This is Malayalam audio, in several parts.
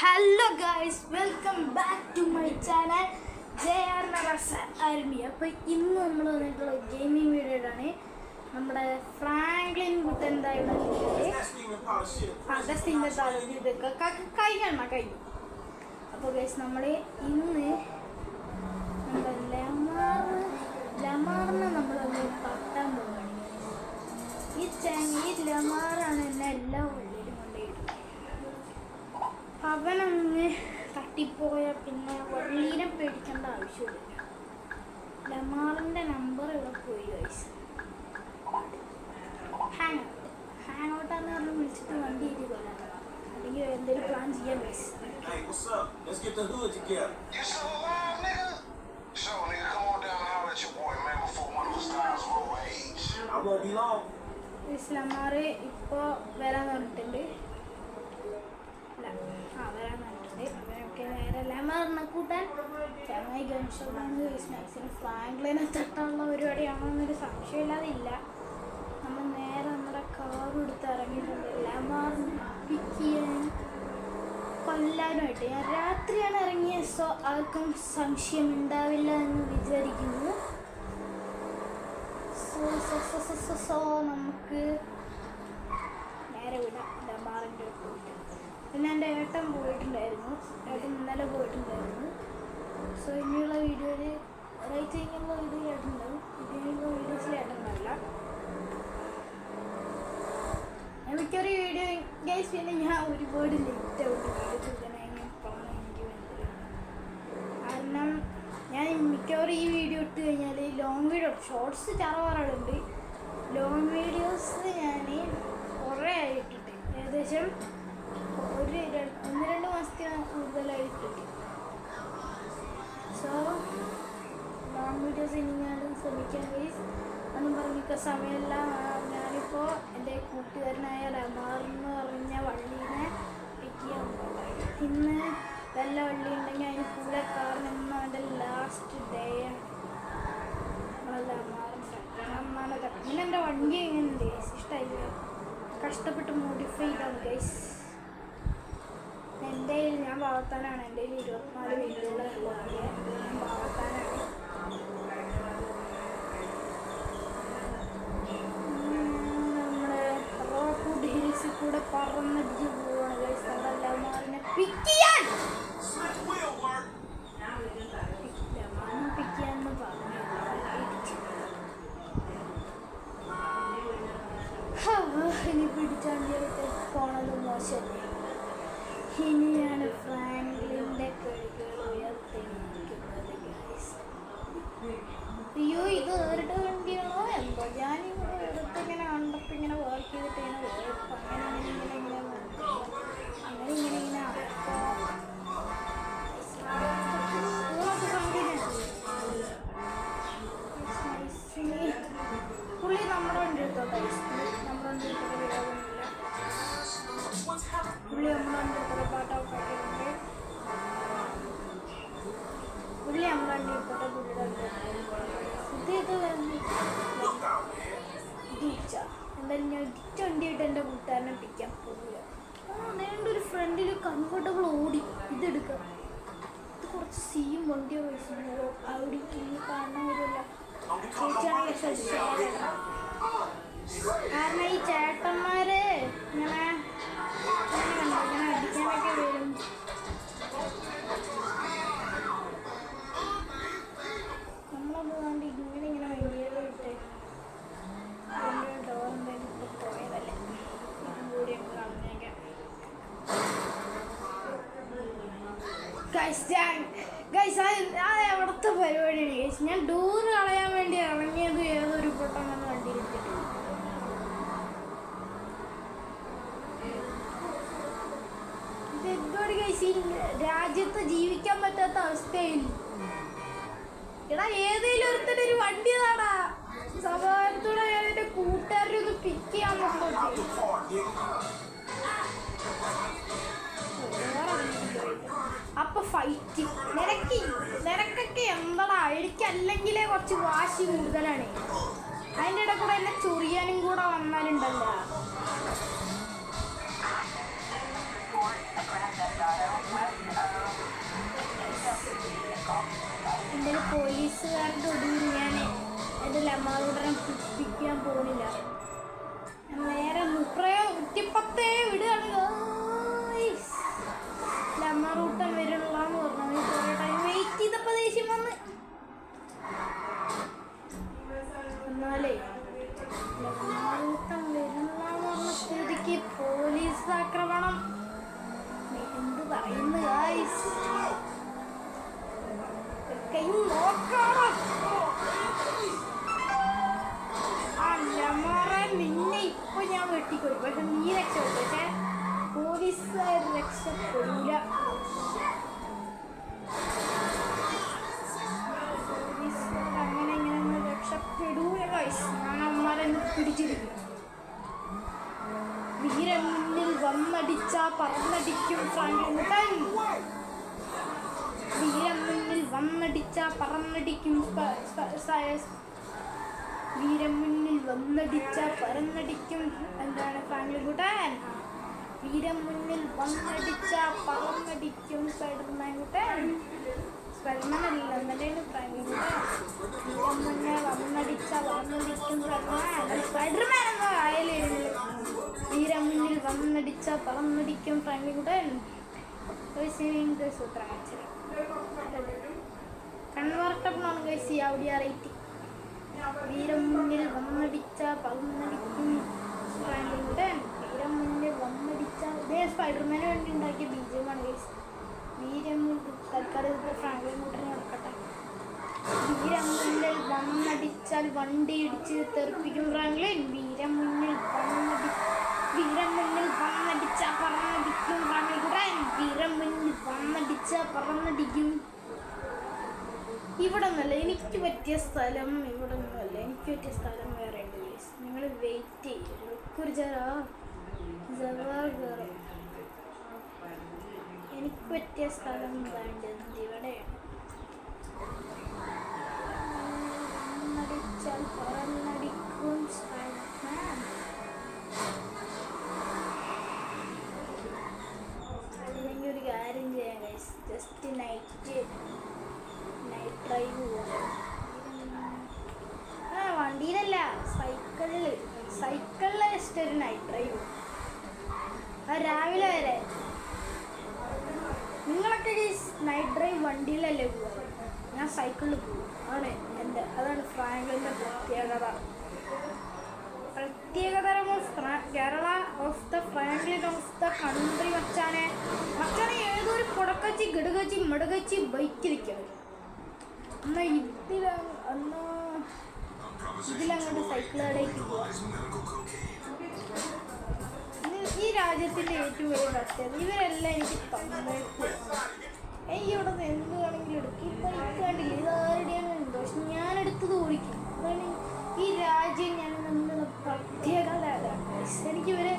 Hello guys, welcome back to my channel JR Navas army. അപ്പോൾ ഇന്ന് നമ്മൾ വന്നിട്ടുള്ള ഗെയിമിംഗ് വീഡിയോയിലാണ്. നമ്മുടെ ഫ്രാങ്ക്ലിൻ കുട്ടൻ എന്തായാലും ഇതൊക്കെ കഴിഞ്ഞു. അപ്പോൾ ഗൈസ് നമ്മൾ ഇന്ന് നമ്മുടെ ലമാറിനെ നമ്മളൊന്ന് തട്ടാൻ പോവുകയാണ്. ഈ ലമാറാണ് എന്നെ എല്ലാ വള്ളിയിലും കൊണ്ടുപോയിട്ടുള്ളത്. അവനങ്ങ് തട്ടിപ്പോയാൽ പിന്നെ വള്ളീനെ പേടിക്കേണ്ട ആവശ്യമില്ല. ലമാറിൻ്റെ നമ്പർ ഇവിടെ പോയി ഗൈസ്. ഹാങ് ഔട്ടാന്ന് പറഞ്ഞ് വിളിച്ചിട്ട് വണ്ടി ഇരിക്കുമല്ലോ, അല്ലെങ്കിൽ എന്തെങ്കിലും പ്ലാൻ ചെയ്യാൻ ഗൈസ്. ലമാർ ഇപ്പോൾ വരാൻ പറഞ്ഞിട്ടുണ്ട്. അവരൊക്കെ നേരെ ലമാറിനെ കൂട്ടാൻ ചങ്ങായി ഗൺഷോട്ടാണ് മാക്സിമം ഫ്രാങ്ക്ലിനെ തട്ടാനുള്ള പരിപാടിയാണെന്നൊരു സംശയമില്ലാതില്ല. നമ്മൾ നേരെ നമ്മുടെ കാർ എടുത്ത് ഇറങ്ങിയിട്ടുണ്ട് ലമാറിനെ പിക്ക് ചെയ്യാൻ കൊല്ലാനുമായിട്ട്. ഞാൻ രാത്രിയാണ് ഇറങ്ങിയത്, സോ ആർക്കും സംശയം ഉണ്ടാവില്ല എന്ന് വിചാരിക്കുന്നു. സോ നമുക്ക് നേരെ വിടാം ലമാറിൻ്റെ അടുത്ത്. പിന്നെ എൻ്റെ ഏട്ടൻ പോയിട്ടുണ്ടായിരുന്നു, ഇന്നലെ പോയിട്ടുണ്ടായിരുന്നു. സോ ഇനിയുള്ള വീഡിയോയിൽ റൈറ്റ് ചെയ്യുമ്പോൾ ഇത് ഏട്ടുണ്ടാവും, ഇനിയുള്ള വീഡിയോസിൽ ഏട്ടുണ്ടാവില്ല. എനിക്കൊരു വീഡിയോ ഗൈസ്, പിന്നെ ഞാൻ ഒരുപാട് ലേറ്റ് ആയിട്ട് വീഡിയോ ചെയ്തതിനെ പറഞ്ഞു എനിക്ക് വേണ്ടത്. കാരണം ഞാൻ മിക്കവാറും ഈ വീഡിയോ ഇട്ട് കഴിഞ്ഞാൽ ലോങ് വീഡിയോ ഷോർട്സ് ചറവാറുണ്ട്. ലോങ് വീഡിയോസ് ഞാൻ കുറേ ആയിട്ടിട്ട് ഏകദേശം 1-2 മാസത്തിന് കൂടുതലായിട്ടിട്ട്. സോ ലോങ് വീഡിയോസ് ഇനി ഞാനും ശ്രമിക്കാൻ ഗൈസ്. അതൊന്നും പറഞ്ഞിട്ട് സമയമില്ല. ഞാനിപ്പോൾ എൻ്റെ കൂട്ടുകാരനായ ലമാറെന്ന് പറഞ്ഞ വള്ളീനെ പിക്ക് ചെയ്യാൻ പോകുന്നത്. ഇന്ന് വല്ല വള്ളി ഉണ്ടെങ്കിൽ അതിന് കൂടെ കാരണം ഇന്ന് അവൻ്റെ ലാസ്റ്റ് ഡേ ആണ്. ലമാറിൻ്റെ പിന്നെ എൻ്റെ വണ്ടി എങ്ങനെയുണ്ട് ഗൈസ്, ഇഷ്ടമായില്ല. കഷ്ടപ്പെട്ട് മോഡിഫൈ ചെയ്താണ് ഗൈസ്. എൻ്റെ ഞാൻ വളർത്താനാണ്, എൻ്റെ 24 വീട്ടിലുള്ള ഞാൻ വളർത്താനാണ്. നമ്മുടെ റോക്ക്വുഡ് ഹിൽസിൽ കൂടെ പറന്നടിച്ച് പോവാണ് ഗൈസ്. നമ്മുടെ ലമാറിനെ പിക്ക് ചെയ്യാൻ പറഞ്ഞു. ഇനി പിടിച്ചാണ്ടിയൊക്കെ പോണത് മോശമല്ലേ. ഇനിയാണ് ഫ്രാങ്ക്ലിൻ്റെ കഴിവുകൾ ഉയർത്തി നിൽക്കുന്നത് ഗൈസ്. അയ്യോ, ഇത് വേറിട്ട വണ്ടിയാണോ എന്തോ. ഞാനിവിടെ എടുത്തിങ്ങനെ കണ്ടപ്പോൾ ഇങ്ങനെ വർക്ക് ചെയ്തിട്ട് ഇങ്ങനെ വേർപ്പ് അങ്ങനെ പുള്ളി നമ്മുടെ വണ്ടി എടുത്തോ ഗൈസ്. നമ്മുടെ വണ്ടി എടുത്തോ വിരോധമൊന്നുമില്ല. പുള്ളി നമ്മുടെ വണ്ടി എടുത്തോ പാട്ടൊക്കെ പുള്ളി നമ്മുടെ വണ്ടി എടുത്തോട്ടെ. പുള്ളിയുടെ എന്തായാലും ഞാൻ ഇറ്റ വണ്ടിയായിട്ട് എൻ്റെ കൂട്ടുകാരനെ പിടിക്കാൻ പോവില്ല. നേണ്ട ഒരു ഫ്രണ്ടിൽ കംഫർട്ടബിൾ ഓടി ഇതെടുക്കാം. ഇത് കുറച്ച് സീയും വണ്ടിയോ കഴിച്ചു അവിടെ കാണാൻ വരില്ല. കാരണം ഈ ചേട്ടന്മാര് ഇങ്ങനെ അടിക്കാനൊക്കെ വരും. നമ്മളൊന്ന് കണ്ട് ഇങ്ങനെ വണ്ടിയത് വിട്ട് ഡോറിൻ്റെ പോയതല്ലേ. ഇതും കൂടി അങ്ങ് കളഞ്ഞേക്കാം ഗൈസ്. അത് എവിടുത്തെ പരിപാടിയാണ് ഗൈസ്. ഞാൻ ഡോറ് കളയാൻ വേണ്ടി ഇറങ്ങിയത് ഏതൊരു പൊട്ടം വന്ന് വണ്ടിയിലിട്ടിട്ട്. ഇതെന്തോട് ഗൈസ്, ഈ രാജ്യത്ത് ജീവിക്കാൻ പറ്റാത്ത അവസ്ഥയിൽ. എടാ, ഏതെങ്കിലും ഒരുത്തൻ്റെ ഒരു വണ്ടി താടാ. സമാധാനത്തോടെ ഞാൻ എൻ്റെ കൂട്ടുകാരെ ഒന്ന് പിക്ക് ചെയ്യാൻ നോക്കട്ടെ. അപ്പൊ ഫൈറ്റ് നിനക്കൊക്കെ എന്താടാ. എനിക്കല്ലെങ്കിലേ കുറച്ച് വാശി കൂടുതലാണ്. അതിൻ്റെ ഇടയിൽ കൂടെ എന്നെ ചൊറിയാനും കൂടെ വന്നാലുണ്ടല്ലോ. പോലീസുകാരുടെ ഒടുവിൽ ഞാൻ എൻ്റെ ലമാറൂട്ടനെ പിടിപ്പിക്കാൻ പോകുന്നില്ല. നേരെ 110 വിടുകയാണ്. ലമാറൂട്ടൻ വരണുള്ളതെന്ന് പറഞ്ഞു. കുറേ ടൈം വെയിറ്റ് ചെയ്തപ്പോൾ ദേഷ്യം വന്ന്. എന്നാലേ ലമാറൂട്ടൻ വരണുള്ളതെന്ന് പറഞ്ഞ സ്ഥിതിക്ക് പോലീസ് ആക്രമണം എന്ത് പറയുന്നു ഗായ്സ്? നിന്നെ ഇപ്പൊ ഞാൻ വെട്ടിക്കൊടു. പക്ഷെ നീ രക്ഷപ്പെട്ടു. പക്ഷെ പോലീസുകാർ രക്ഷപ്പെടില്ല. പോലീസുകാർ അങ്ങനെ ഇങ്ങനെ രക്ഷപ്പെടൂല ഗായ്സ്. ഞാൻ അമ്മമാരെന്ന് പിടിച്ചിരിക്കും. വീരൻ മുന്നിൽ വന്നടിച്ച പറന്നടിക്കും ഫ്രാങ്ക്ലിൻ. വീരൻ മുന്നിൽ വന്നടിച്ച പറന്നടിക്കും. വീരൻ മുന്നിൽ വന്നടിച്ച പറന്നടിക്കും. എന്താണ് ഫ്രാങ്ക്ലിൻ കുട്ടൻ? വീരൻ മുന്നിൽ വന്നടിച്ച പറന്നടിക്കും സ്പൈഡർമാൻ കുട്ടൻ. സ്പൈഡർമാൻ അല്ല, എന്നല്ലേന്ന് ഫ്രാങ്ക്ലിൻ കുട്ടൻ. വീരൻ മുന്നിൽ വന്നടിച്ച പറന്നടിക്കും സ്പൈഡർമാൻ എന്നോ ആയാലേ. വീരൻ മുന്നിൽ വന്നടിച്ച പറന്നടിക്കും ഫ്രാങ്ക്ലിൻ കുട്ടൻ. സൂത്രം കൺവർട്ടബിളാണ് ഗൈസ്. അവിടെ റേറ്റ് വീരം മുന്നിൽ വന്നടിച്ച പറന്നടിക്കും ഫ്രാങ്ക്ലിൻ കുട്ടൻ. വീരം മുന്നിൽ വന്നടിച്ച ഇതേ സ്പൈഡർമാന് വേണ്ടി ഉണ്ടാക്കിയ ബീജമാണ് ഗൈസ്. വീരം തൽക്കാലം ഫ്രാങ്ക്ലിൻ കുട്ടനെ നടക്കട്ടെ. വീരം മുന്നിൽ വന്നടിച്ചാൽ വണ്ടി ഇടിച്ച് തെറിപ്പിക്കും ഫ്രാങ്ക്ലിൻ. വീരം മുന്നിൽ വന്നടിച്ച പറന്നടിക്കും ഫ്രാങ്ക്ലിൻ കുട്ടൻ. വീരം മുന്നിൽ വന്നടിച്ച പറന്നടിക്കും. ഇവിടെ ഒന്നല്ല എനിക്ക് പറ്റിയ സ്ഥലം. ഇവിടെ ഒന്നുമല്ല എനിക്ക് പറ്റിയ സ്ഥലം വേറെ ഉണ്ട് ഗൈസ്. നിങ്ങൾ വെയിറ്റ് ചെയ്യും. എനിക്ക് പറ്റിയ സ്ഥലം വേണ്ടത് ഇവിടെയാണ്. വന്നടിച്ചാൽ പറന്നടിക്കും സ്പൈഡർമാൻ. അല്ലെങ്കിൽ ഒരു കാര്യം ചെയ്യാം ഗൈസ്. ജസ്റ്റ് നൈറ്റ് ഡ്രൈവ് പോകാം. വണ്ടിയിലല്ല, സൈക്കിളിൽ ജസ്റ്റ് ഒരു നൈറ്റ് ഡ്രൈവ്. രാവിലെ വരെ. നിങ്ങളൊക്കെ നൈറ്റ് ഡ്രൈവ് വണ്ടിയിലല്ലേ പോവുക? ഞാൻ സൈക്കിളിൽ പോകും. അതാണ് ഫ്രാങ്ക്ലിൻ്റെ പ്രത്യേകതരം Kerala of the Franklin of the country. മച്ചാനെ ഏതൊരു പൊടക്കച്ചി ഗഡുകച്ചി മടുകച്ചി ബൈക്കിരിക്കണം. ഇതിലങ്ങോട്ട് സൈക്കിൾ കടയിലേക്ക് പോവാം. ഈ രാജ്യത്തിൻ്റെ ഏറ്റവും വലിയ പ്രത്യേകത ഇവരെല്ലാം എനിക്ക് തന്നേക്കും. ഇവിടെ നിന്ന് എന്ത് വേണമെങ്കിലും എടുക്കും. ഈ ബൈക്ക് കണ്ടില്ല, ഇതാരുടെയാണ് എന്തോ. പക്ഷെ ഞാനെടുത്തത് ഓടിക്കും. അതാണ് ഈ രാജ്യം ഞാൻ നമ്മൾ പ്രത്യേകത. എനിക്ക് ഇവരെ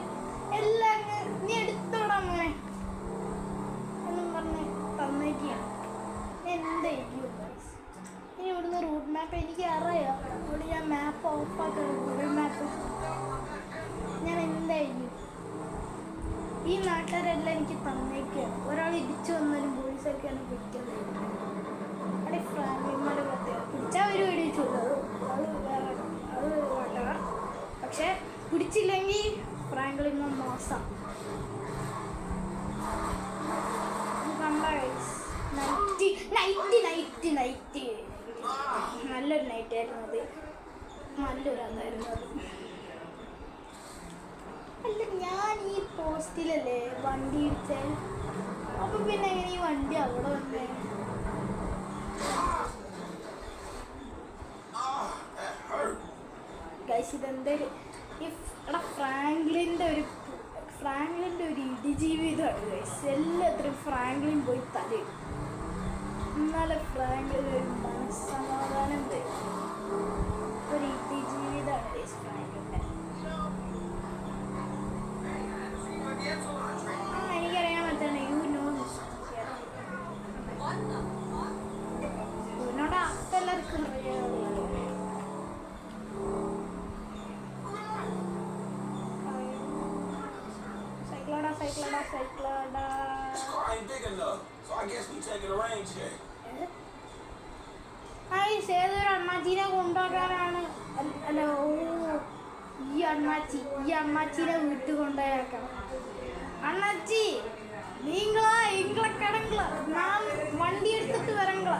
എല്ലാം നീ എടുത്തോടാ അങ്ങനെ എന്നും പറഞ്ഞ് തന്നേക്കാണ്. എന്തായിരിക്കും ഇനി ഇവിടുന്ന് റൂട്ട് മാപ്പ് എനിക്ക് അറിയാം. അതുകൊണ്ട് ഞാൻ മാപ്പ് ഓഫാക്കണം. ഗൂഗിൾ മാപ്പ് ഞാൻ എന്തായിരിക്കും ഈ നാട്ടുകാരെല്ലാം എനിക്ക് തന്നേക്കാണ്. ഒരാൾ ഇടിച്ചു വന്നാലും പോലീസൊക്കെയാണ് പിടിക്കുന്നത്. അവിടെ ഫ്രാങ്ക്ലിന്മാരെ പ്രത്യേകം പിടിച്ചാൽ ഒരു വെടിവെച്ചുള്ളൂ. അത് വേണ്ട. പക്ഷെ പിടിച്ചില്ലെങ്കിൽ ഫ്രാങ്ക്ലിൻ മോശം. നൈറ്റ് നല്ലൊരു നൈറ്റായിരുന്നു അത്. നല്ലൊരു അതായിരുന്നു അത്. അല്ല ഞാൻ ഈ പോസ്റ്റിലല്ലേ വണ്ടി ഇടിച്ചേ. അപ്പൊ പിന്നെ എങ്ങനെ ഈ വണ്ടി അവിടെ വന്നേ? ഗൈസ് ഇതെന്തായാലും ഫ്രാങ്ക്ലിൻ്റെ ഒരു ഇടിജീവിതമാണ് ഗൈസ്. എല്ലാത്തിനും ഫ്രാങ്ക്ലിൻ പോയി തലയും. എന്നാലെ ഫ്രാങ്ക്ലിൻ ഒരു മനസ്സമാധാനം തരും. ഒരു ഇടിജീവിതമാണ് ഗൈസ് ഫ്രാങ്ക്ലിൻ്റെ. എനിക്കറിയാൻ പറ്റാണ്. യുനോട് അപ്പെല്ലാവർക്കും Cycloda. This car ain't big enough, so I guess we taking a range check. ഏതൊരു അണ്ണാച്ചീനെ കൊണ്ടുപോകാനാണ്. അല്ല, ഓ ഈ അണ്ണാച്ചീനെ വീട്ടിൽ കൊണ്ടുപോയാക്കണം. അണ്ണാച്ചി നീങ്ങളെ കിടങ്ങള ഞാൻ വണ്ടി എടുത്തിട്ട് വരങ്ങള.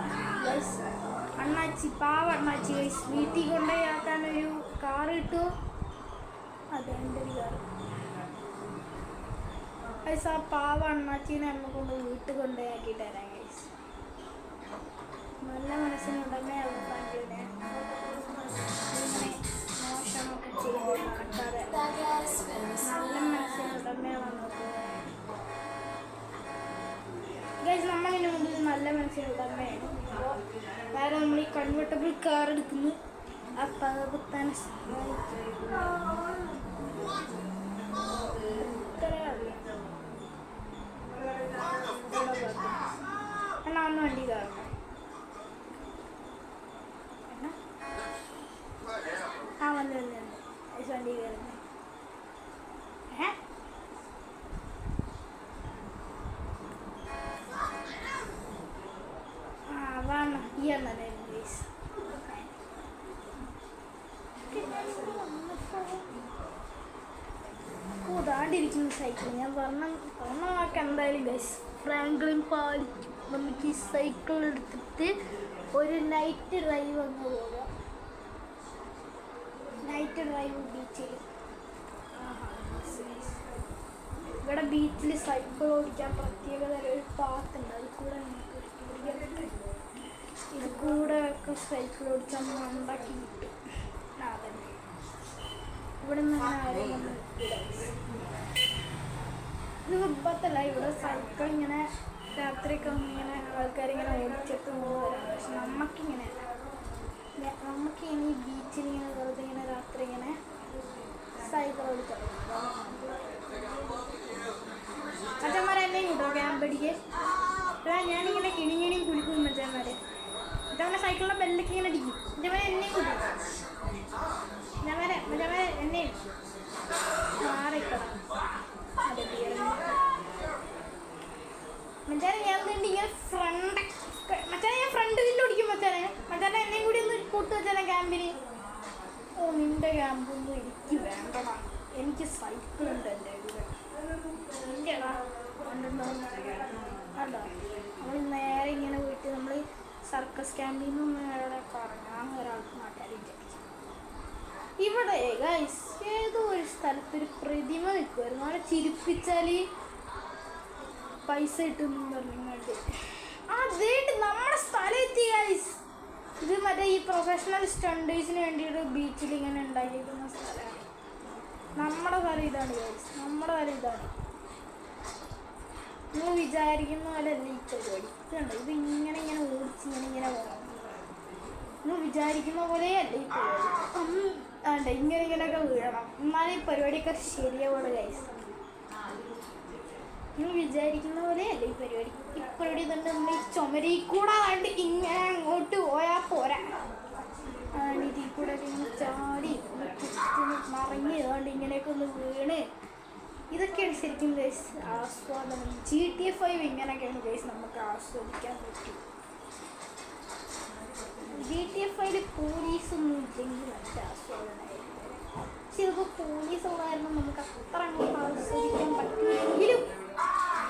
അണ്ണാച്ചി പാവ അണ്ണാച്ചി വീട്ടിൽ കൊണ്ടുപോയാക്കാൻ ഒരു കാറ് കിട്ടുമോ? അതെ, എൻ്റെ ഒരു കാറ്. ആ പാവ അണ്ണാച്ചീനെ അമ്മ കൊണ്ട് വീട്ടിൽ കൊണ്ടുപോയാക്കിയിട്ട് തരാം ഗൈസ്. നല്ല മനസ്സിനുടമേ അവസാനിനെ ഇങ്ങനെ മോശമൊക്കെ ചെയ്ത് നടക്കാതെ നല്ല മനസ്സിനുടമേ വന്നത് ഗൈസ്. നമ്മളിന് മുമ്പിൽ നല്ല മനസ്സിനുടമയാണ്. അപ്പോൾ വേറെ നമ്മൾ ഈ കൺവെർട്ടബിൾ കാർ എടുക്കുന്നു. ആ പകർത്താൻ എന്നാ ഒന്ന് വണ്ടി കയറണം. ആ വന്ന് വണ്ടി കയറുന്നത്. വേണം ഈ എണ്ണ കൂടാണ്ടിരിക്കുന്ന സൈക്കിൾ ഞാൻ പറഞ്ഞ വാക്ക് എന്തായാലും ഗൈസ് ഫ്രാങ്ക്ലിൻ പാലിക്കും. നമുക്ക് ഈ സൈക്കിൾ എടുത്തിട്ട് ഒരു നൈറ്റ് ഡ്രൈവ് അങ്ങ് പോകാം. നൈറ്റ് ഡ്രൈവ് ബീച്ചിൽ. ഇവിടെ ബീച്ചിൽ സൈക്കിൾ ഓടിക്കാൻ പ്രത്യേകത ഒരു പാത്തുണ്ട്. അത് കൂടെ ഇത് കൂടെ ഒക്കെ സൈക്കിൾ ഓടിച്ചാൽ ഉണ്ടാക്കി കിട്ടും. അതന്നെ ഇവിടെ നിന്ന് ആരെയും ഇത് മുമ്പത്തല്ല. ഇവിടെ സൈക്കിൾ ഇങ്ങനെ രാത്രിയൊക്കെ ഇങ്ങനെ ആൾക്കാരിങ്ങനെ ഓടിച്ചിട്ട് പോകുന്നവരാണ്. പക്ഷെ നമുക്കിങ്ങനെ ഈ ബീച്ചിൽ ഇങ്ങനെ വെറുതെ ഇങ്ങനെ രാത്രി ഇങ്ങനെ സൈക്കിൾ ഓടിച്ചാൽ അച്ഛന്മാരെ എന്നെയും കിട്ടോ ക്യാമ്പടിക്ക്. ഞാനിങ്ങനെ കിണിങ്ങിണിയും കുളിക്കും മച്ചന്മാരെ. ഇതവനെ സൈക്കിളിൻ്റെ ബെല്ലൊക്കെ ഇങ്ങനെ അടിക്കും. മച്ചന്മാരെ എന്നെയും കിട്ടും. മച്ചന്മാരെ എന്നെയും മാറിക്കണം. മച്ചാനെ ഞാൻ ഇങ്ങനെ മച്ചാനെ ഞാൻ ഫ്രണ്ട് വീട്ടിൽ ഓടിക്കും. മച്ചാനെ എന്നെയും കൂടി ഒന്ന് കൂട്ട് വെച്ചാൽ ക്യാമ്പിന്. ഓ നിന്റെ ക്യാമ്പൊന്നും എനിക്ക് വേണ്ടടാ. എനിക്ക് സൈക്കിൾ ഉണ്ട് എൻ്റെ കൂടെ. എന്റെടാ അല്ലോ നമ്മൾ നേരെ ഇങ്ങനെ പോയിട്ട് നമ്മൾ സർക്കസ് ക്യാമ്പിൽ നിന്ന് അവിടെ കറങ്ങാൻ ഒരാൾക്ക് നാട്ടുകാർ വിചാരിച്ചു. ഇവിടെ ഗൈസ് ഏതോ ഒരു സ്ഥലത്തൊരു പ്രതിമ നിൽക്കുമായിരുന്നു. അവിടെ ചിരിപ്പിച്ചാൽ പൈസ കിട്ടുമെന്ന് പറഞ്ഞുകൊണ്ട് അതേട്ട് നമ്മുടെ സ്ഥലം എത്തി ഗൈസ്. ഇത് മറ്റേ ഈ പ്രൊഫഷണൽ സ്റ്റണ്ടേഴ്സിന് വേണ്ടിയിട്ട് ബീച്ചിൽ ഇങ്ങനെ ഉണ്ടാക്കിയിരിക്കുന്ന സ്ഥലമാണ്. നമ്മുടെ സ്ഥലം ഇതാണ് ഗൈസ്. നമ്മുടെ സ്ഥലം ഇതാണ്. നിങ്ങൾ വിചാരിക്കുന്ന പോലെ അല്ല ഈ പരിപാടി. ഇതുണ്ട് ഇത് ഇങ്ങനെ ഓടിച്ച് ഇങ്ങനെ പോകണം. നിങ്ങൾ വിചാരിക്കുന്ന പോലെയല്ല ഈ പരിപാടി. വേണ്ട ഇങ്ങനെയൊക്കെ വീഴണം. എന്നാലും ഈ പരിപാടിയൊക്കെ ശരിയാവുള്ളൂ ഗൈസ്. നിങ്ങൾ വിചാരിക്കുന്ന പോലെയല്ല ഈ പരിപാടി. ഈ പരിപാടി തന്നെ നമ്മൾ ഈ ചുമരിൽ കൂടെ കണ്ട് ഇങ്ങനെ അങ്ങോട്ട് പോയാൽ പോരാ. ഇതിൽ കൂടെ ഇങ്ങനെ ചാടി മറിഞ്ഞ് ഏതാണ്ട് ഇങ്ങനെയൊക്കെ ഒന്ന് വീണ് ഇതൊക്കെയാണ് ശരിക്കും ഗൈസ് ആസ്വാദനം. GTA 5 ഇങ്ങനെയൊക്കെയാണ് ഗൈസ് നമുക്ക് ആസ്വദിക്കാൻ പറ്റും. GTA 5 പോലീസൊന്നും ഇല്ലെങ്കിൽ നല്ല ആസ്വാദനമായിരുന്നു. പക്ഷെ ഇതിപ്പോൾ പോലീസ് ഉള്ളതായിരുന്നു നമുക്ക് അത്ര അങ്ങോട്ട് ആസ്വദിക്കാൻ പറ്റില്ലെങ്കിലും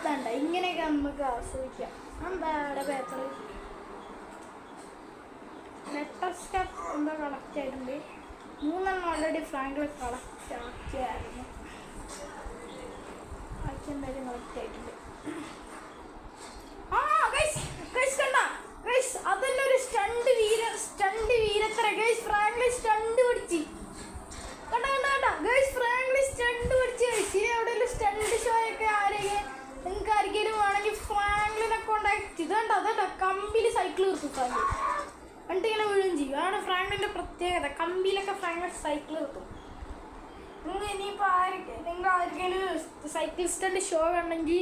വേണ്ട ഇങ്ങനെയൊക്കെ നമുക്ക് ആസ്വദിക്കാം. എന്താ അവിടെ പേപ്പർ ലെറ്റർ സ്റ്റഫ് എന്താ കളക്ട് ആയിട്ടുണ്ട്. 3 ഓൾറെഡി ഫ്രാങ്കിൽ കളക്ട് ആക്കിയായിരുന്നു. എന്തായാലും കളക്ട് ആയിട്ടുണ്ട്. അതന്നെ ഒരു സ്റ്റണ്ട് വീരത്ര ഗൈസ്. ഫ്രാങ്ക്ലിൻ സ്റ്റണ്ട് പഠിച്ച് കണ്ട ഗൈസ്. ഫ്രാങ്ക്ലിൻ സ്റ്റണ്ട് പഠിച്ച് ഇനി എവിടെയെങ്കിലും സ്റ്റണ്ട് ഷോ ഒക്കെ നിങ്ങൾക്ക് ആർക്കെങ്കിലും വേണമെങ്കിൽ ഫ്രാങ്ക്ലിനെ കോണ്ടാക്ട്. ഇതേണ്ട കമ്പിയിൽ സൈക്കിൾ നിർത്തും ഫ്രാങ്ക്ലിൻ. എന്നിട്ട് ഇങ്ങനെ വീഴുകയും ചെയ്യും. അതാണ് ഫ്രാങ്ക്ലിൻ്റെ പ്രത്യേകത. കമ്പിയിലൊക്കെ ഫ്രാങ്ക്ലിൻ സൈക്കിൾ നിർത്തും. നിങ്ങൾ ഇനിയിപ്പോൾ നിങ്ങൾ ആർക്കെങ്കിലും സൈക്കിൾ സ്റ്റണ്ട് ഷോ കണ്ടെങ്കിൽ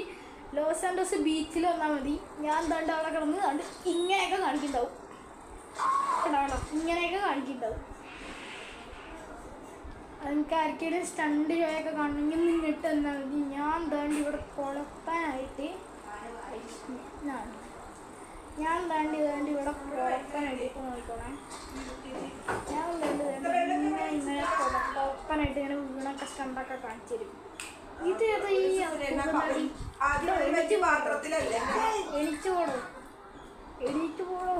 ലോസ് ആൻഡോസ് ബീച്ചിൽ വന്നാൽ മതി. ഞാൻ ദണ്ട് അവിടെ കിടന്ന് കണ്ട് ഇങ്ങനെയൊക്കെ കാണിക്കുന്നുണ്ടാവും. ഇങ്ങനെയൊക്കെ കാണിക്കുന്നുണ്ടാവും. നിങ്ങൾക്ക് ആർക്കെങ്കിലും സ്റ്റണ്ട് ഷോയൊക്കെ കാണണമെങ്കിൽ നിന്നിട്ട് എന്നാൽ മതി. ഞാൻ ദണ്ട് ഇവിടെ കൊളത്താനായിട്ട് ഇവിടെ കൊളത്താനായിട്ട് നോക്കിക്കോളാം. ഞാൻ ഇങ്ങനെ ഓപ്പണായിട്ട് ഇങ്ങനെ വീണൊക്കെ സ്റ്റണ്ടൊക്കെ കാണിച്ചു തരും. ഇത് എണീറ്റ് പോടോ.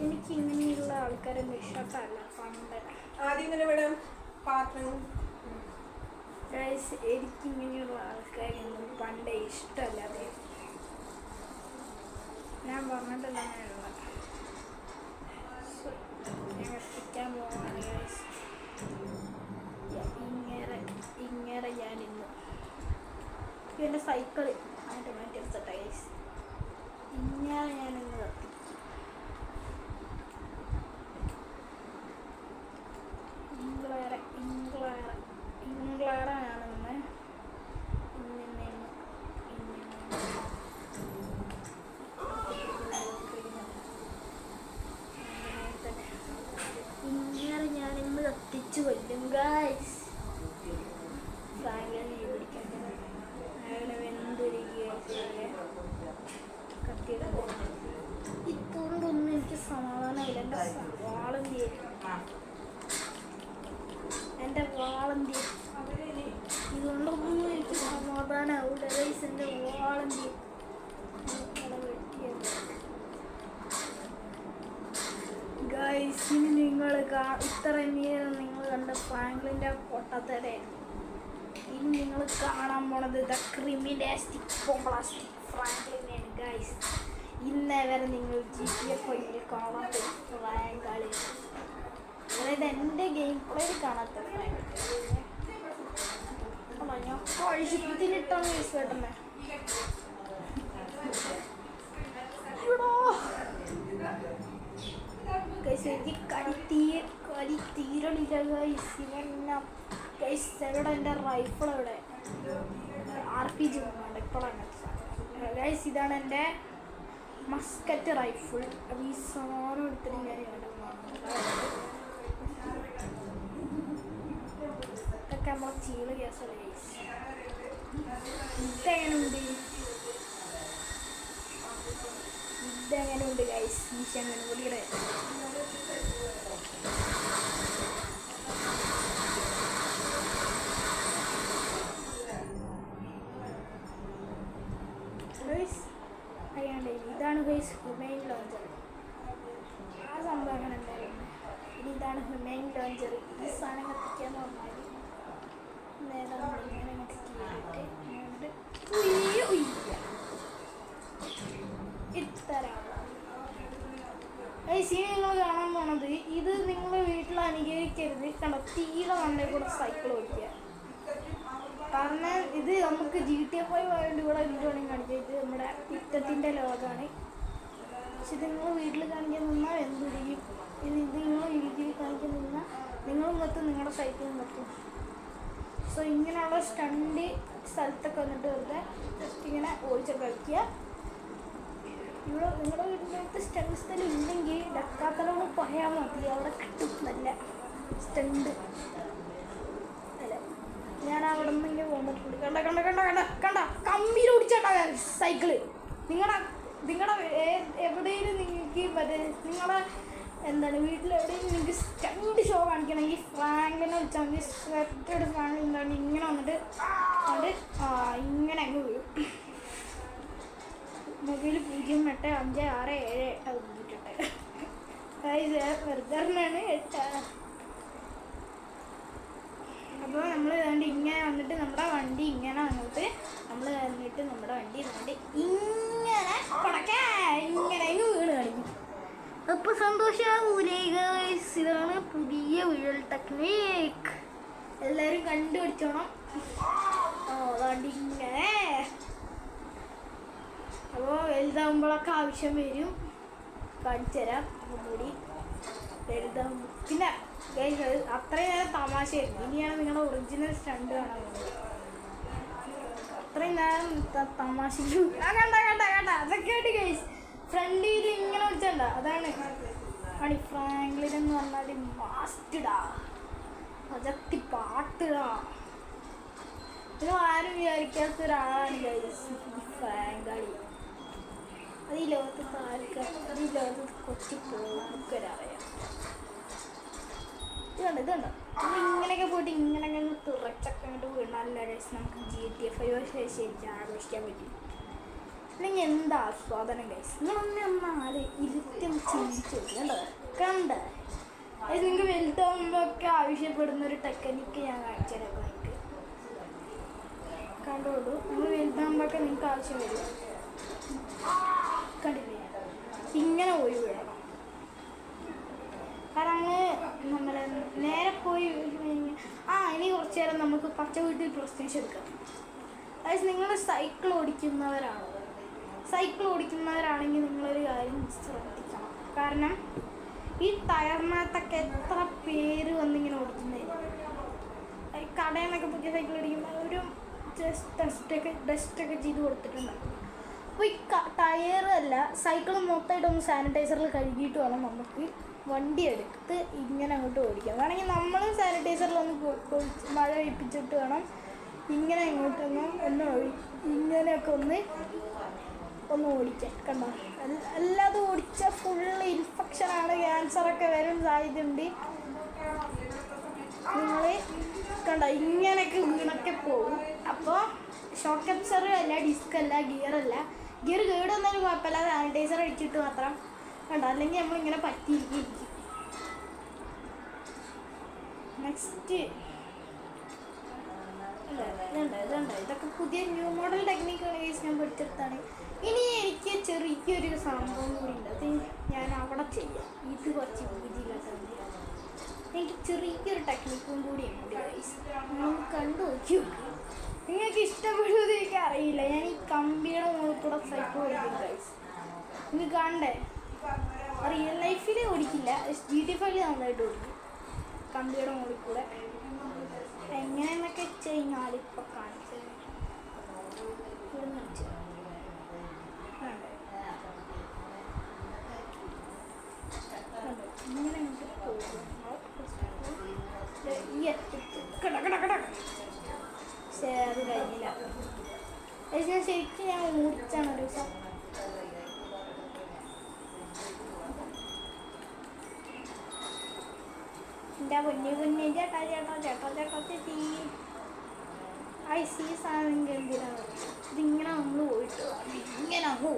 എനിക്ക് ഇങ്ങനെയുള്ള ആൾക്കാരൊന്നും ഇഷ്ടമല്ല പണ്ട്. എനിക്കിങ്ങനെയുള്ള ആൾക്കാരൊന്നും പണ്ടേ ഇഷ്ടമല്ല. അതെ ഞാൻ പറഞ്ഞിട്ടില്ല ഞാൻ എത്തിക്കാൻ പോവാണ്. ഇങ്ങനെ ഞാൻ ഇന്ന് എൻ്റെ സൈക്കിള് ആയിട്ട് മാറ്റിയെടുത്തിട്ട ഗൈസ്. ഇങ്ങനെ ഞാനിന്ന് കത്തിക്കും. ഇംഗ്ലറാണെന്ന് ഇങ്ങനെ ഞാനിന്ന് കത്തിച്ചു കൊല്ലും ഗൈസ്. ഫ്രാങ്കിനെ പിടിക്കാൻ അയാളെ കത്തിയെടുക്കും. ഇതുകൊണ്ടൊന്നും എനിക്ക് സമാധാനമില്ല. എൻ്റെ വാളന്തി ഇതുകൊണ്ടൊന്നും എനിക്ക് സമാധാനമാവില്ല ഗൈസ്. എൻ്റെ വാളന്തി ഗൈസ്. ഇനി നിങ്ങൾ ഇത്രയും നേരം നിങ്ങൾ കണ്ട ഫ്രാങ്ക്ലിൻ്റെ പൊട്ടത്തടെ ഇനി നിങ്ങൾ കാണാൻ പോണത് ദ ക്രിമിനാസ്റ്റിക് ബോംബാസ്റ്റിക് ഫ്രാങ്ക്ലിനെയാണ് ഗൈസ്. ഇന്നേ വരെ നിങ്ങൾ GTA 5 കാണാത്ത ഫ്രാങ്ക് കളി, അതായത് എൻ്റെ ഗെയിം പ്ലേയിൽ കാണാത്ത ഫ്രാങ്ക്. ഞാൻ കഴിച്ചിട്ടാണ് യൂസ് കേട്ടേ. എനിക്ക് തീരണില്ല ഗൈസ്. ഇവിടെ എൻ്റെ റൈഫിൾ ഇവിടെ RPG കൊണ്ടാണ് ഇപ്പോഴാണ് ഗൈസ്. ഇതാണ് എൻ്റെ മസ്കറ്റ് റൈഫിൾ. അപ്പോൾ ഈ സാധനം എടുത്തിട്ട് ഞാൻ ഇതൊക്കെ നമ്മളെ ചീള് കേസല്ലേ ഗൈസ്. ഇതെങ്ങനെയുണ്ട് ഗൈസ്? ഈശാനുകൂടിയുടെ ഇതാണ് ഗൈസ് ഹ്യൂമൈൻ ലോഞ്ചർ. ആ സംഭവം അങ്ങനെ ഉണ്ടായിരുന്നു. ഇനി ഇതാണ് ഹ്യൂമൈൻ ലോഞ്ചർ. ഈ സാധനം കത്തിക്കാന്ന് പറഞ്ഞാൽ നേരെ നമ്മളിങ്ങനെ ഗൈസ്. നിങ്ങൾ കാണാൻ പോണത് ഇത് നിങ്ങളുടെ വീട്ടിൽ അനുകരിക്കരുത്. കണ്ട തീരെ നല്ല കൂടെ സൈക്കിൾ ഓടിക്കുക. കാരണം ഇത് നമുക്ക് GTA 5 ആയതുകൊണ്ട് ഇവിടെ വീഡിയോ കാണിച്ചിട്ട് നമ്മുടെ കുറ്റത്തിൻ്റെ ലോകമാണ്. പക്ഷെ ഇത് നിങ്ങൾ വീട്ടിൽ കാണിക്കാൻ നിന്നാൽ എന്തിരിക്കും. ഇത് നിങ്ങൾ വീട്ടിൽ കാണിക്കാൻ നിന്നാൽ നിങ്ങളും കത്തും, നിങ്ങളുടെ സൈക്കിളും കത്തും. സോ ഇങ്ങനെയുള്ള സ്റ്റണ്ട് സ്ഥലത്തൊക്കെ വന്നിട്ട് വെറുതെ ജസ്റ്റ് ഇങ്ങനെ ഓടിച്ചൊക്കെ കളിക്കുക. ഇവിടെ നിങ്ങളുടെ വീട്ടിനകത്ത് സ്റ്റണ്ട് സ്ഥലം ഇല്ലെങ്കിൽ ഡക്കാത്തലോട് പോയാൽ മതി, അവിടെ കിട്ടും നല്ല സ്റ്റണ്ട്. ഞാൻ അവിടെ നിന്ന് ഇങ്ങനെ പോന്നിട്ടുണ്ട്. കണ്ട കമ്പിയിൽ ഓടിച്ചാട്ടാ സൈക്കിള്. നിങ്ങളുടെ എവിടെയും നിങ്ങൾക്ക് മറ്റേ നിങ്ങളുടെ എന്താണ് വീട്ടിലെവിടെയും നിങ്ങൾക്ക് സ്റ്റണ്ട് ഷോ കാണിക്കണമെങ്കിൽ ഫ്രാങ്കിനെ വിളിച്ചാൽ മതി. സ്വെറ്റഡ് ഫ്രാങ്ക് എന്താണ് ഇങ്ങനെ വന്നിട്ട് ഇങ്ങനെ അങ്ങ് വീഴും. മൊബൈൽ 08567 വെറുതെയാണ് 8. അപ്പോൾ നമ്മൾ വേണ്ടി ഇങ്ങനെ വന്നിട്ട് നമ്മുടെ വണ്ടി ഇങ്ങനെ വന്നിട്ട് നമ്മൾ വന്നിട്ട് നമ്മുടെ വണ്ടി ഇങ്ങനെ കൊടക്കേ ഇങ്ങനെ വീണ് കളിക്കും. അപ്പോൾ സന്തോഷമാകൂലേ ഗൈസ്? ഇതാണ് പുതിയ വീഴൽ ടെക്നിക്ക്. എല്ലാവരും കണ്ടുപിടിച്ചോണം. അതുകൊണ്ട് ഇങ്ങനെ അപ്പോൾ വലുതാകുമ്പോഴൊക്കെ ആവശ്യം വരും. കാണിച്ചു തരാം ഒന്നുകൂടി വലുതാകുമ്പോൾ. പിന്നെ അത്രയും നേരം തമാശയായിരുന്നു. ഇനിയാണ് നിങ്ങളുടെ ഒറിജിനൽ സ്റ്റണ്ട് കാണാൻ പോകുന്നത്. അത്രയും നേരം തമാശയ്ക്ക് കണ്ട അതൊക്കെയായിട്ട് ഗൈസ്. ഫ്രണ്ടിൽ ഇങ്ങനെ വിളിച്ചണ്ട അതാണ് അടി ഫ്രാങ്ക്ലിനെന്ന് പറഞ്ഞാൽ മാസ്റ്റഡാ അജത്തി പാട്ടിടാ. ഇത് ആരും വിചാരിക്കാത്ത ഒരാളാണ് ഗൈസ് ഫ്രാങ്ക് കളി. അത് ഈ ലോകത്ത് ആർക്കും അത് ഈ ലോകത്ത് കൊച്ചു പോക്കരറിയാം. ഇതുണ്ട് ഇതുണ്ട് ഇങ്ങനെയൊക്കെ പോയിട്ട് ഇങ്ങനെ തുറച്ചൊക്കെ അങ്ങോട്ട് വീണല്ല ഗൈസ് നമുക്ക് GTA 5 ശരിക്കും ആഘോഷിക്കാൻ പറ്റും. അല്ലെങ്കിൽ എന്താ ആസ്വാദനം ഗൈസ്. നിങ്ങളൊന്നാല് ഇരുത്തും ചിന്തിച്ചു കണ്ടോ കണ്ടേ. അത് നിങ്ങൾക്ക് വലുതാകുമ്പോൾ ഒക്കെ ആവശ്യപ്പെടുന്ന ഒരു ടെക്നിക്ക് ഞാൻ കാണിച്ചുതരാം. നിങ്ങൾക്ക് കണ്ടോളൂ, നിങ്ങൾ വലുതാകുമ്പോഴൊക്കെ നിങ്ങൾക്ക് ആവശ്യം വരും. കണ്ടില്ലേ, ഇങ്ങനെ പോയി വിടണം. കാരണം നമ്മളെ നേരെ പോയി ഇനി കുറച്ച് നേരം നമുക്ക് പച്ച വീട്ടിൽ പ്രസ്റ്റേഷൻ എടുക്കാം. അതായത് നിങ്ങൾ സൈക്കിൾ ഓടിക്കുന്നവരാണെങ്കിൽ നിങ്ങളൊരു കാര്യം ശ്രദ്ധിക്കണം. കാരണം ഈ ടയറിനകത്തൊക്കെ എത്ര പേര് വന്നിങ്ങനെ ഓടിക്കുന്നതായിരുന്നു. കടയിൽ നിന്നൊക്കെ പുതിയ സൈക്കിൾ ഓടിക്കുമ്പോൾ ഒരു ഡസ്റ്റൊക്കെ ചെയ്ത് കൊടുത്തിട്ടുണ്ടാകും. അപ്പോൾ ഈ ടയറല്ല സൈക്കിൾ മൊത്തമായിട്ടൊന്ന് സാനിറ്റൈസറിൽ കഴുകിയിട്ട് വേണം നമുക്ക് വണ്ടി എടുത്ത് ഇങ്ങനെ അങ്ങോട്ട് ഓടിക്കാം. വേണമെങ്കിൽ നമ്മൾ സാനിറ്റൈസറിലൊന്ന് മഴ ഒഴിപ്പിച്ചിട്ട് വേണം ഇങ്ങനെ ഇങ്ങോട്ടൊന്ന് ഇങ്ങനെയൊക്കെ ഒന്ന് ഓടിക്കാൻ. കണ്ടോ, അല്ലാതെ ഓടിച്ചാൽ ഫുള്ള് ഇൻഫെക്ഷനാണ്, ക്യാൻസറൊക്കെ വരും സാധ്യതയുണ്ട്. നിങ്ങൾ കണ്ടോ ഇങ്ങനെയൊക്കെ വീണൊക്കെ പോകും. അപ്പോൾ ഷോക്ക് അബ്സർവർ അല്ല, ഡിസ്ക് അല്ല, ഗിയർ കേടുവന്നാലും കുഴപ്പമില്ല, സാനിറ്റൈസർ അടിച്ചിട്ട് മാത്രം കണ്ടോ, അല്ലെങ്കിൽ നമ്മളിങ്ങനെ പറ്റിയിരിക്കും. നെക്സ്റ്റ് ഇതുണ്ട് ഇതൊക്കെ പുതിയ ന്യൂ മോഡൽ ടെക്നിക്കുകൾ ഞാൻ പഠിച്ചെടുത്താണ്. ഇനി എനിക്ക് ചെറിയൊരു സംഭവം കൂടി ഉണ്ട്, അത് ഞാൻ അവിടെ ചെയ്യാം. ഇത് കുറച്ച് ബുദ്ധിയില്ലാത്തതുകൊണ്ട് എനിക്ക് ചെറിയൊരു ടെക്നിക്കും കൂടി ഉണ്ട് ഗൈസ്. നമ്മൾ കണ്ടു നോക്കി നിങ്ങൾക്ക് ഇഷ്ടപ്പെടുന്നത് എനിക്ക് അറിയില്ല. ഞാൻ ഈ കമ്പിയുടെ മുകളിൽ കൂടെ സൈക്കിൾ ഓടിക്കും ഗൈസ്. നിങ്ങൾക്ക് കാണണ്ടേ, റിയൽ ലൈഫിൽ ഓടിക്കില്ല, GTA 5 നന്നായിട്ട് ഓടിക്കും കമ്പിയുടെ മുകളിൽ കൂടെ. എങ്ങനെയെന്നൊക്കെ കഴിഞ്ഞാൽ ഇപ്പോൾ കാണിച്ചത് ഇങ്ങനെ പക്ഷേ അത് കഴിഞ്ഞില്ല. ഞാൻ ശരിക്കും ഞാൻ ഓടിച്ചാണ് ഒരു ദിവസം. എൻ്റെ പൊന്നെ ചേട്ടാ ചേച്ചി ഐസി സാധനം ഗംഭീരമാണ്. ഇതിങ്ങനെ നമ്മൾ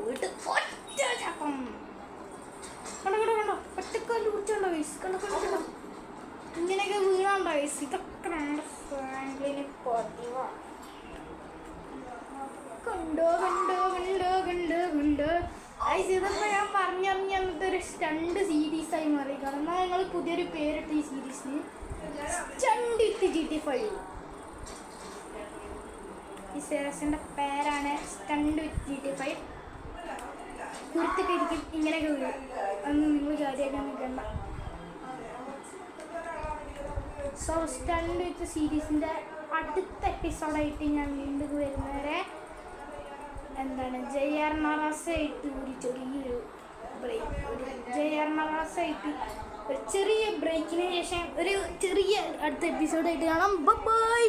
പോയിട്ട് ഒറ്റ ചപ്പം കണ്ടോ ഒറ്റക്കാല് കുറിച്ചുണ്ടോ വയസ്സ് കണ്ടോ ഇങ്ങനെയൊക്കെ വീണുണ്ടോ വയസ്സ്. ഇതൊക്കെ നമ്മുടെ ഫാമിലിന് പതിവാണ്. കണ്ടോ ഇതിപ്പോൾ ഞാൻ പറഞ്ഞറിഞ്ഞ് അങ്ങനത്തെ ഒരു സ്റ്റണ്ട് സീരീസായി മാറിയിരിക്കുകയാണ്. എന്നാൽ ഞങ്ങൾ പുതിയൊരു പേരിട്ട് ഈ സീരീസിന് സ്റ്റണ്ട് വിത്ത് GTA 5. ഈ സീരീസിൻ്റെ പേരാണ് സ്റ്റണ്ട് വിത്ത് GTA 5. കുരുത്തൊക്കെ ഇരിക്കും ഇങ്ങനെയൊക്കെ വീഴും. അന്ന് നിങ്ങൾ കാര്യമാക്കാൻ നിൽക്കണ്ട. സോ സ്റ്റണ്ട് വിത്ത് സീരീസിൻ്റെ അടുത്ത എപ്പിസോഡായിട്ട് ഞാൻ വീണ്ടും വരുന്നവരെ എന്താണ് JR നവാസായിട്ട് ഒരു ചെറിയൊരു ബ്രേക്കിന് ശേഷം ഒരു ചെറിയ അടുത്ത എപ്പിസോഡായിട്ട് കാണാം. ബൈ.